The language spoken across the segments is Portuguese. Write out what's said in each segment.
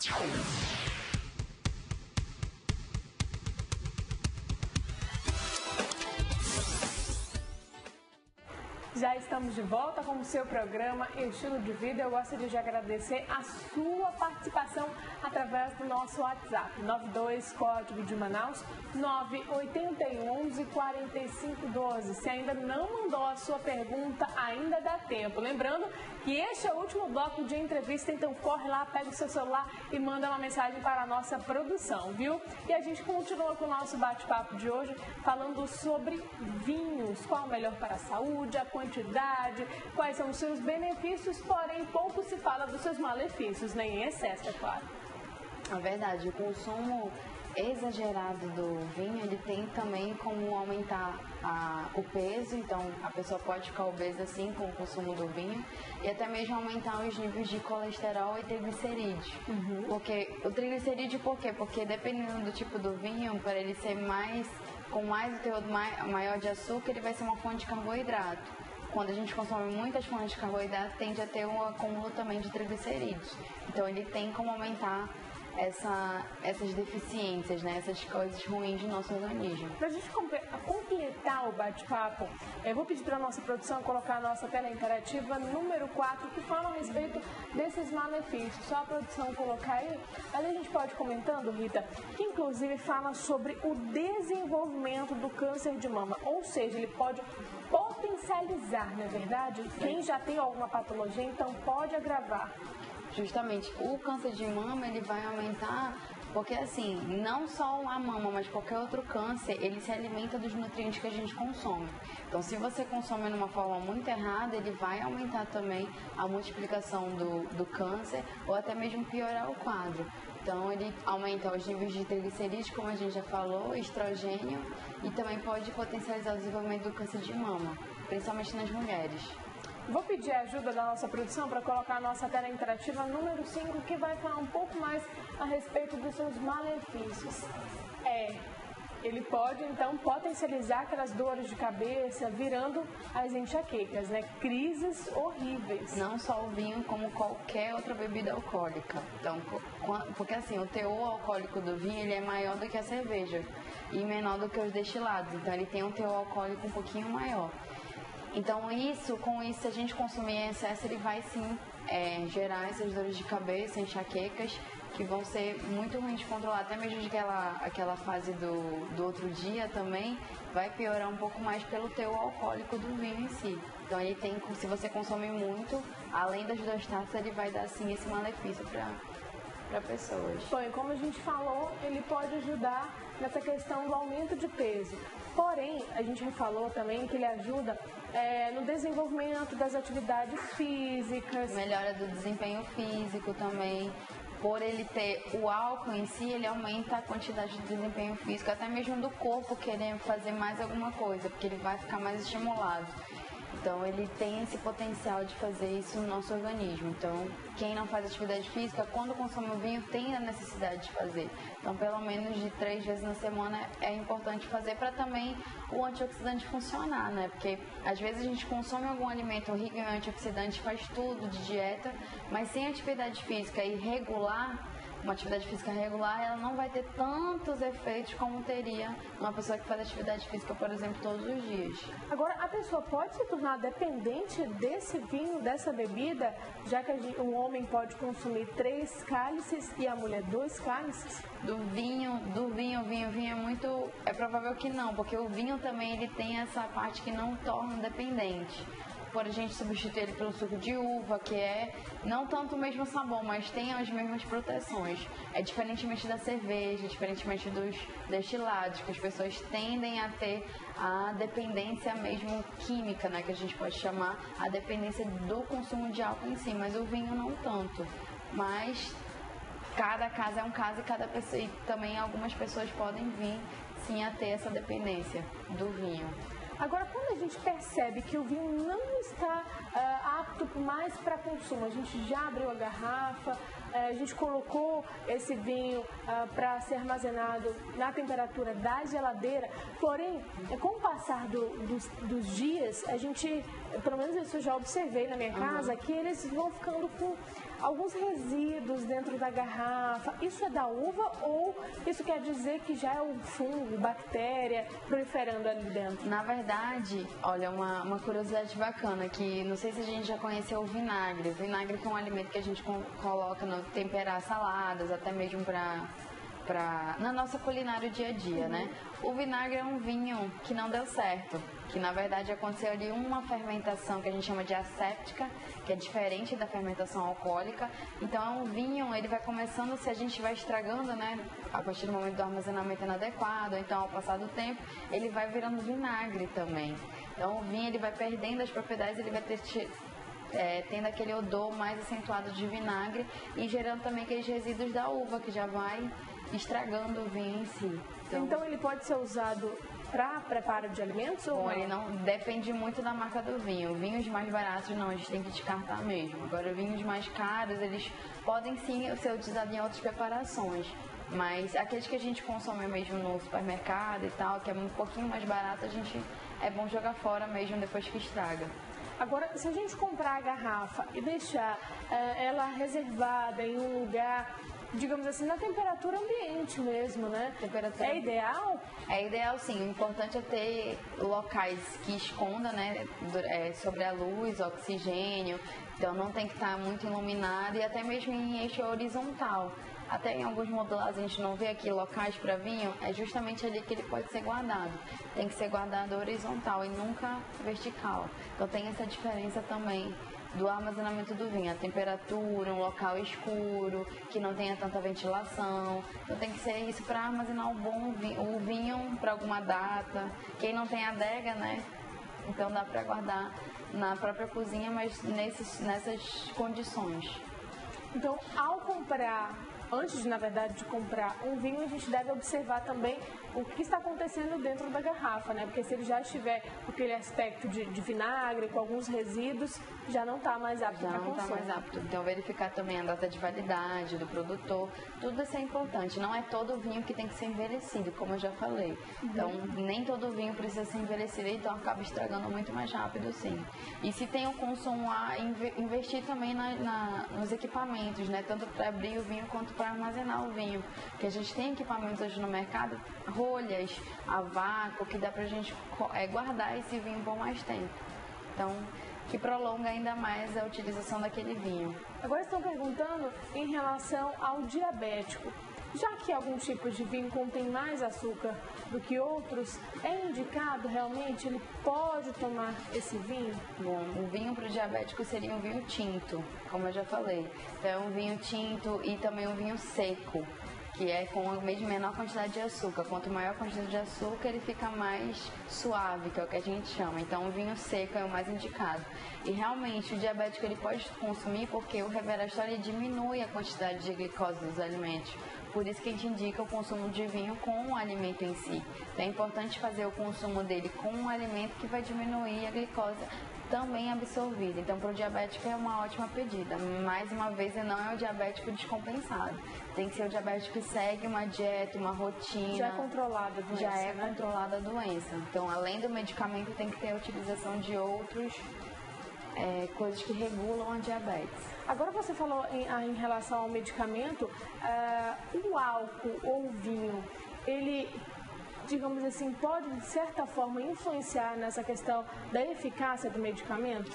Já estamos de volta com o seu programa Estilo de Vida. Eu gostaria de agradecer a sua participação através do nosso WhatsApp, 92 código de Manaus, 981114512. Se ainda não mandou a sua pergunta, ainda dá tempo. Lembrando que este é o último bloco de entrevista, então corre lá, pega o seu celular e manda uma mensagem para a nossa produção, viu? E a gente continua com o nosso bate-papo de hoje, falando sobre vinhos, qual é o melhor para a saúde, a quantidade, quais são os seus benefícios, porém pouco se fala dos seus malefícios, nem em excesso, é claro. É verdade, o consumo exagerado do vinho, ele tem também como aumentar o peso, então a pessoa pode ficar obesa assim com o consumo do vinho e até mesmo aumentar os níveis de colesterol e triglicerídeos. Porque o triglicerídeo, por quê? Porque dependendo do tipo do vinho, para ele ser com mais o teor maior de açúcar, ele vai ser uma fonte de carboidrato. Quando a gente consome muitas fontes de carboidrato, tende a ter um acúmulo também de triglicerídeos. Então ele tem como aumentar essas deficiências, né? Essas coisas ruins do nosso organismo. Para a gente completar o bate-papo, eu vou pedir para a nossa produção colocar a nossa tela interativa número 4, que fala a respeito desses malefícios. Só a produção colocar aí. Ali a gente pode ir comentando, Rita, que inclusive fala sobre o desenvolvimento do câncer de mama. Ou seja, ele pode potencializar, não é verdade? Quem já tem alguma patologia, então pode agravar. Justamente, o câncer de mama, ele vai aumentar, porque assim, não só a mama, mas qualquer outro câncer, ele se alimenta dos nutrientes que a gente consome. Então, se você consome de uma forma muito errada, ele vai aumentar também a multiplicação do câncer ou até mesmo piorar o quadro. Então, ele aumenta os níveis de triglicerídeos, como a gente já falou, estrogênio, e também pode potencializar o desenvolvimento do câncer de mama, principalmente nas mulheres. Vou pedir a ajuda da nossa produção para colocar a nossa tela interativa número 5, que vai falar um pouco mais a respeito dos seus malefícios. Ele pode, então, potencializar aquelas dores de cabeça, virando as enxaquecas, né? Crises horríveis. Não só o vinho, como qualquer outra bebida alcoólica. Então, porque assim, o teor alcoólico do vinho, ele é maior do que a cerveja e menor do que os destilados. Então, ele tem um teor alcoólico um pouquinho maior. Então, com isso, se a gente consumir em excesso, ele vai sim gerar essas dores de cabeça, enxaquecas, que vão ser muito ruins de controlar. Até mesmo aquela fase do outro dia também vai piorar um pouco mais pelo teor alcoólico do vinho em si. Então, ele tem, se você consome muito, além das duas taças, ele vai dar sim esse malefício para pessoas. Bom, e como a gente falou, ele pode ajudar nessa questão do aumento de peso. Porém, a gente falou também que ele ajuda no desenvolvimento das atividades físicas. Melhora do desempenho físico também. Por ele ter o álcool em si, ele aumenta a quantidade de desempenho físico, até mesmo do corpo querer fazer mais alguma coisa, porque ele vai ficar mais estimulado. Então, ele tem esse potencial de fazer isso no nosso organismo. Então, quem não faz atividade física, quando consome o vinho, tem a necessidade de fazer. Então, pelo menos de 3 vezes na semana é importante fazer para também o antioxidante funcionar, né? Porque, às vezes, a gente consome algum alimento rico em antioxidante, faz tudo de dieta, mas sem atividade física irregular, uma atividade física regular, ela não vai ter tantos efeitos como teria uma pessoa que faz atividade física, por exemplo, todos os dias. Agora, a pessoa pode se tornar dependente desse vinho, dessa bebida, já que um homem pode consumir 3 cálices e a mulher 2 cálices? Do vinho é muito... É provável que não, porque o vinho também ele tem essa parte que não torna dependente. Por a gente substituir ele pelo suco de uva, que é não tanto o mesmo sabor, mas tem as mesmas proteções. É diferentemente da cerveja, diferentemente dos destilados, que as pessoas tendem a ter a dependência mesmo química, né, que a gente pode chamar a dependência do consumo de álcool em si, mas o vinho não tanto. Mas cada caso é um caso e cada pessoa, e também algumas pessoas podem vir sim a ter essa dependência do vinho. Agora, quando a gente percebe que o vinho não está apto mais para consumo, a gente já abriu a garrafa, a gente colocou esse vinho para ser armazenado na temperatura da geladeira, porém, com o passar dos dias, a gente, pelo menos isso eu já observei na minha casa, que eles vão ficando com alguns resíduos dentro da garrafa. Isso é da uva ou isso quer dizer que já é o fungo, bactéria proliferando ali dentro? Na verdade, olha, uma curiosidade bacana que não sei se a gente já conheceu o vinagre. O vinagre é um alimento que a gente coloca no temperar saladas, até mesmo na nossa culinária dia a dia, né? O vinagre é um vinho que não deu certo, que na verdade aconteceu ali uma fermentação que a gente chama de asséptica, que é diferente da fermentação alcoólica. Então é um vinho, ele vai começando, se a gente vai estragando, né? A partir do momento do armazenamento inadequado, então ao passar do tempo, ele vai virando vinagre também. Então o vinho, ele vai perdendo as propriedades, ele vai tendo aquele odor mais acentuado de vinagre e gerando também aqueles resíduos da uva, que já vai estragando o vinho em si. Então ele pode ser usado para preparo de alimentos ou bom, não? Ele não depende muito da marca do vinho. Vinhos mais baratos não, a gente tem que descartar mesmo. Agora, vinhos mais caros, eles podem sim ser utilizados em outras preparações. Mas aqueles que a gente consome mesmo no supermercado e tal, que é um pouquinho mais barato, é bom jogar fora mesmo depois que estraga. Agora, se a gente comprar a garrafa e deixar ela reservada em um lugar, digamos assim, na temperatura ambiente mesmo, né? É ideal? É ideal, sim. O importante é ter locais que escondam, né, sobre a luz, oxigênio. Então não tem que estar muito iluminado e até mesmo em eixo horizontal. Até em alguns modulados a gente não vê aqui locais para vinho, é justamente ali que ele pode ser guardado. Tem que ser guardado horizontal e nunca vertical. Então tem essa diferença também do armazenamento do vinho, a temperatura, um local escuro, que não tenha tanta ventilação. Então tem que ser isso para armazenar o vinho para alguma data. Quem não tem adega, né? Então dá para guardar na própria cozinha, mas nessas condições. Então, ao comprar, antes, na verdade, de comprar um vinho, a gente deve observar também o que está acontecendo dentro da garrafa, né? Porque se ele já estiver com aquele aspecto de vinagre, com alguns resíduos, já não está mais apto para consumo. Já não está mais apto. Então, verificar também a data de validade do produtor. Tudo isso é importante. Não é todo vinho que tem que ser envelhecido, como eu já falei. Então, nem todo vinho precisa ser envelhecido, então acaba estragando muito mais rápido, sim. E se tem o consumo a investir também nos equipamentos, né? Tanto para abrir o vinho quanto para armazenar o vinho. Que a gente tem equipamentos hoje no mercado, rolhas, a vácuo, que dá pra gente guardar esse vinho por mais tempo. Então, que prolonga ainda mais a utilização daquele vinho. Agora estão perguntando em relação ao diabético. Já que algum tipo de vinho contém mais açúcar do que outros, é indicado realmente, ele pode tomar esse vinho? Bom, o vinho para o diabético seria um vinho tinto, como eu já falei. Então é um vinho tinto e também um vinho seco, que é com a menor quantidade de açúcar. Quanto maior a quantidade de açúcar, ele fica mais suave, que é o que a gente chama. Então o vinho seco é o mais indicado. E realmente o diabético ele pode consumir porque o resveratrol diminui a quantidade de glicose dos alimentos. Por isso que a gente indica o consumo de vinho com o alimento em si. Então é importante fazer o consumo dele com um alimento que vai diminuir a glicose também absorvida. Então para o diabético é uma ótima pedida. Mais uma vez, não é o diabético descompensado. Tem que ser o diabético que segue uma dieta, uma rotina. Já é controlada a doença. Já é controlada a doença. Então além do medicamento tem que ter a utilização de outros coisas que regulam a diabetes. Agora você falou em relação ao medicamento, o álcool ou o vinho, ele, digamos assim, pode de certa forma influenciar nessa questão da eficácia do medicamento?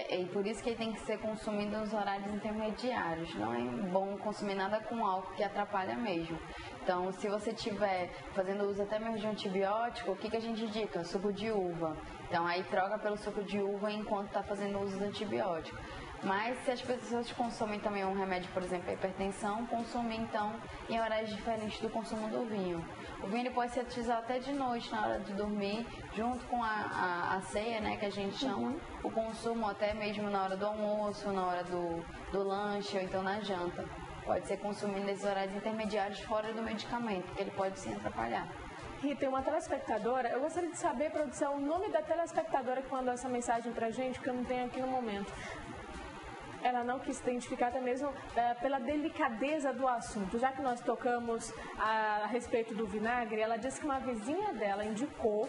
E por isso que ele tem que ser consumido nos horários intermediários. Não é bom consumir nada com álcool, que atrapalha mesmo. Então, se você estiver fazendo uso até mesmo de antibiótico, o que a gente indica? Suco de uva. Então, aí troca pelo suco de uva enquanto está fazendo uso do antibiótico. Mas se as pessoas consomem também um remédio, por exemplo, a hipertensão, consumem então em horários diferentes do consumo do vinho. O vinho ele pode ser utilizado até de noite, na hora de dormir, junto com a ceia, né, que a gente chama, o consumo até mesmo na hora do almoço, na hora do lanche ou então na janta. Pode ser consumido nesses horários intermediários fora do medicamento, porque ele pode sim atrapalhar. Rita, tem uma telespectadora, eu gostaria de saber, produção, o nome da telespectadora que mandou essa mensagem pra gente, que eu não tenho aqui no momento. Ela não quis se identificar até mesmo pela delicadeza do assunto. Já que nós tocamos a respeito do vinagre, ela disse que uma vizinha dela indicou,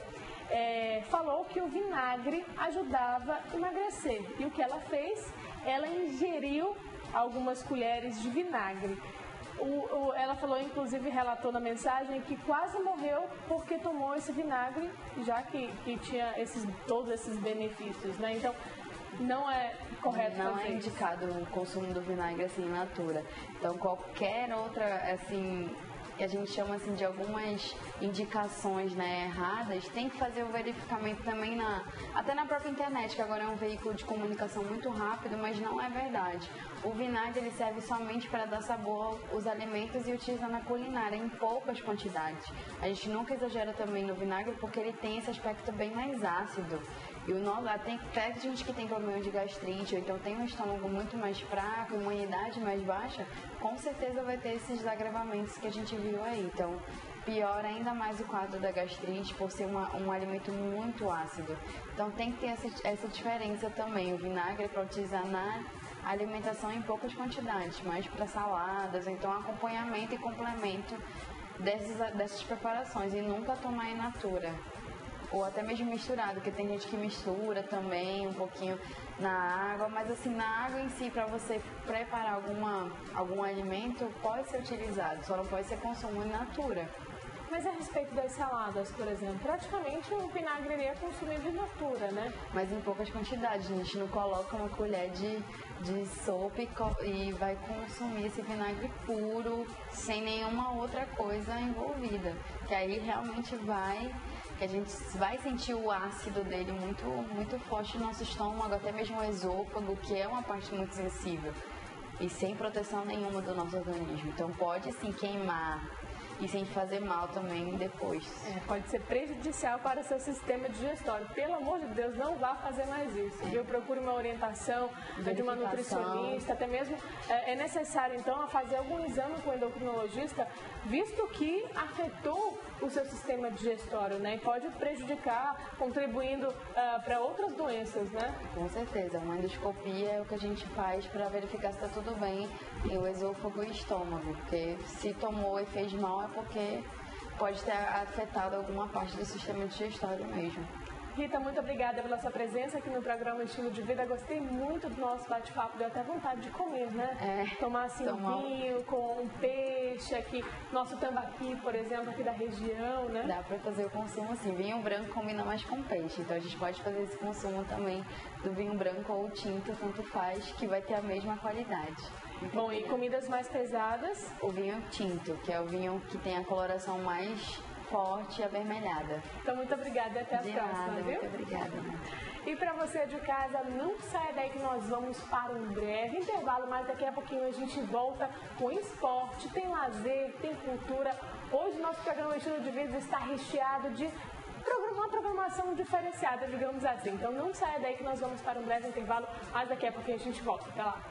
falou que o vinagre ajudava a emagrecer. E o que ela fez? Ela ingeriu algumas colheres de vinagre. Ela falou, inclusive, relatou na mensagem que quase morreu porque tomou esse vinagre, já que tinha todos esses benefícios, né? Então, não é correto não fazer é indicado o consumo do vinagre assim in natura. Então, qualquer outra, assim, que a gente chama assim de algumas indicações, né, erradas, tem que fazer o verificamento também até na própria internet, que agora é um veículo de comunicação muito rápido, mas não é verdade. O vinagre ele serve somente para dar sabor aos alimentos e utiliza na culinária em poucas quantidades. A gente nunca exagera também no vinagre porque ele tem esse aspecto bem mais ácido. E tem até gente que tem problema de gastrite, ou então tem um estômago muito mais fraco, imunidade mais baixa, com certeza vai ter esses desagravamentos que a gente viu aí. Então, piora ainda mais o quadro da gastrite por ser um alimento muito ácido. Então, tem que ter essa diferença também. O vinagre é para utilizar na alimentação em poucas quantidades, mais para saladas, então acompanhamento e complemento dessas preparações, e nunca tomar in natura. Ou até mesmo misturado, porque tem gente que mistura também um pouquinho na água, mas assim, na água em si, para você preparar algum alimento, pode ser utilizado, só não pode ser consumo in natura. Mas a respeito das saladas, por exemplo, praticamente o vinagre é consumido in natura, né? Mas em poucas quantidades, a gente não coloca uma colher de sopa e vai consumir esse vinagre puro, sem nenhuma outra coisa envolvida. Que aí realmente que a gente vai sentir o ácido dele muito, muito forte no nosso estômago, até mesmo o esôfago, que é uma parte muito sensível, e sem proteção nenhuma do nosso organismo. Então pode sim queimar e sem fazer mal também depois. Pode ser prejudicial para o seu sistema digestório. Pelo amor de Deus, não vá fazer mais isso, viu? Procure uma orientação de uma nutricionista, até mesmo é necessário então fazer algum exame com o endocrinologista, visto que afetou o seu sistema digestório, né? E pode prejudicar, contribuindo para outras doenças, né? Com certeza, uma endoscopia é o que a gente faz para verificar se está tudo bem em o esôfago e estômago, porque se tomou e fez mal é porque pode ter afetado alguma parte do sistema digestório mesmo. Rita, muito obrigada pela sua presença aqui no programa Estilo de Vida. Gostei muito do nosso bate-papo, deu até vontade de comer, né? Tomar assim um vinho com um peixe aqui, nosso tambaqui, por exemplo, aqui da região, né? Dá para fazer o consumo assim, vinho branco combina mais com peixe, então a gente pode fazer esse consumo também do vinho branco ou tinto, tanto faz, que vai ter a mesma qualidade. Bom, e comidas mais pesadas? O vinho tinto, que é o vinho que tem a coloração mais forte e avermelhada. Então, muito obrigada e até a próxima, viu? Muito obrigada. E para você de casa, não saia daí que nós vamos para um breve intervalo, mas daqui a pouquinho a gente volta com esporte, tem lazer, tem cultura. Hoje nosso programa Estilo de Vida está recheado de uma programação diferenciada, digamos assim. Então não saia daí que nós vamos para um breve intervalo, mas daqui a pouquinho a gente volta. Até lá.